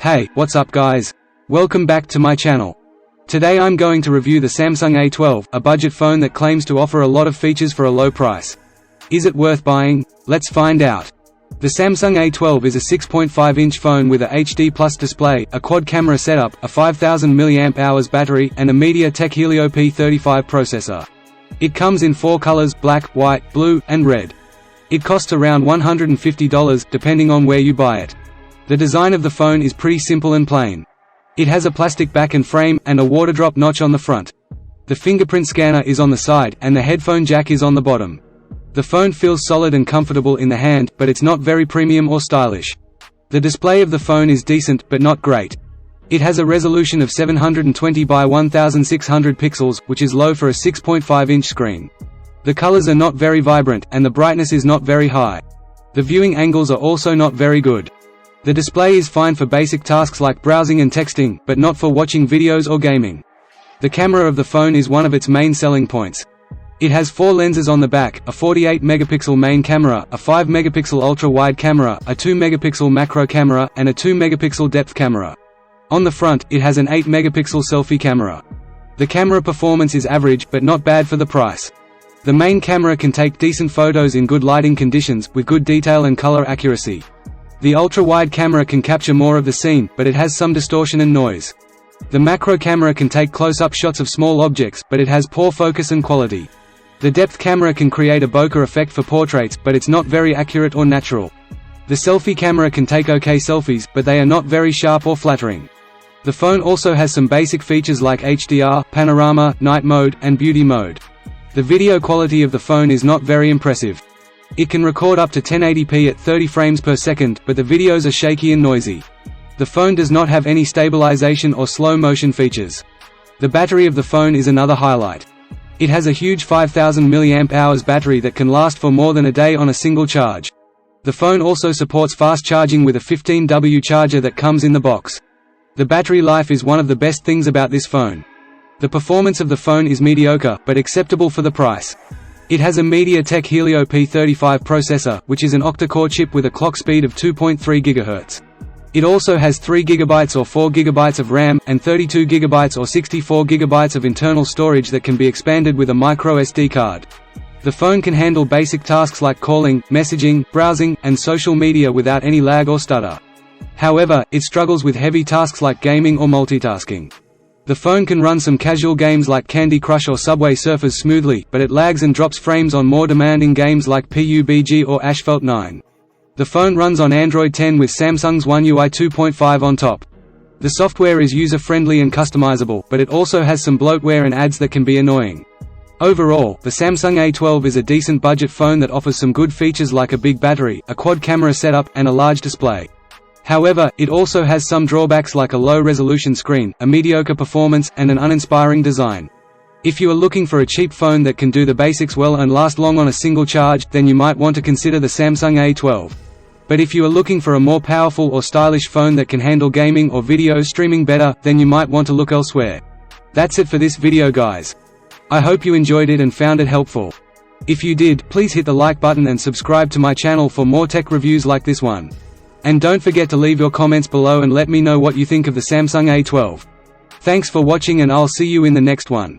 Hey, what's up guys? Welcome back to my channel. Today I'm going to review the Samsung A12, a budget phone that claims to offer a lot of features for a low price. Is it worth buying? Let's find out. The Samsung A12 is a 6.5-inch phone with a HD Plus display, a quad-camera setup, a 5000 mAh battery, and a MediaTek Helio P35 processor. It comes in 4 colors: black, white, blue, and red. It costs around $150, depending on where you buy it. The design of the phone is pretty simple and plain. It has a plastic back and frame, and a water drop notch on the front. The fingerprint scanner is on the side, and the headphone jack is on the bottom. The phone feels solid and comfortable in the hand, but it's not very premium or stylish. The display of the phone is decent, but not great. It has a resolution of 720 by 1600 pixels, which is low for a 6.5-inch screen. The colors are not very vibrant, and the brightness is not very high. The viewing angles are also not very good. The display is fine for basic tasks like browsing and texting, but not for watching videos or gaming. The camera of the phone is one of its main selling points. It has 4 lenses on the back: a 48-megapixel main camera, a 5-megapixel ultra-wide camera, a 2-megapixel macro camera, and a 2-megapixel depth camera. On the front, it has an 8-megapixel selfie camera. The camera performance is average, but not bad for the price. The main camera can take decent photos in good lighting conditions, with good detail and color accuracy. The ultra-wide camera can capture more of the scene, but it has some distortion and noise. The macro camera can take close-up shots of small objects, but it has poor focus and quality. The depth camera can create a bokeh effect for portraits, but it's not very accurate or natural. The selfie camera can take okay selfies, but they are not very sharp or flattering. The phone also has some basic features like HDR, panorama, night mode, and beauty mode. The video quality of the phone is not very impressive. It can record up to 1080p at 30 frames per second, but the videos are shaky and noisy. The phone does not have any stabilization or slow motion features. The battery of the phone is another highlight. It has a huge 5000 mAh battery that can last for more than a day on a single charge. The phone also supports fast charging with a 15W charger that comes in the box. The battery life is one of the best things about this phone. The performance of the phone is mediocre, but acceptable for the price. It has a MediaTek Helio P35 processor, which is an octa-core chip with a clock speed of 2.3 GHz. It also has 3 GB or 4 GB of RAM, and 32 GB or 64 GB of internal storage that can be expanded with a micro SD card. The phone can handle basic tasks like calling, messaging, browsing, and social media without any lag or stutter. However, it struggles with heavy tasks like gaming or multitasking. The phone can run some casual games like Candy Crush or Subway Surfers smoothly, but it lags and drops frames on more demanding games like PUBG or Asphalt 9. The phone runs on Android 10 with Samsung's One UI 2.5 on top. The software is user-friendly and customizable, but it also has some bloatware and ads that can be annoying. Overall, the Samsung A12 is a decent budget phone that offers some good features like a big battery, a quad-camera setup, and a large display. However, it also has some drawbacks like a low-resolution screen, a mediocre performance, and an uninspiring design. If you are looking for a cheap phone that can do the basics well and last long on a single charge, then you might want to consider the Samsung A12. But if you are looking for a more powerful or stylish phone that can handle gaming or video streaming better, then you might want to look elsewhere. That's it for this video guys. I hope you enjoyed it and found it helpful. If you did, please hit the like button and subscribe to my channel for more tech reviews like this one. And don't forget to leave your comments below and let me know what you think of the Samsung A12. Thanks for watching and I'll see you in the next one.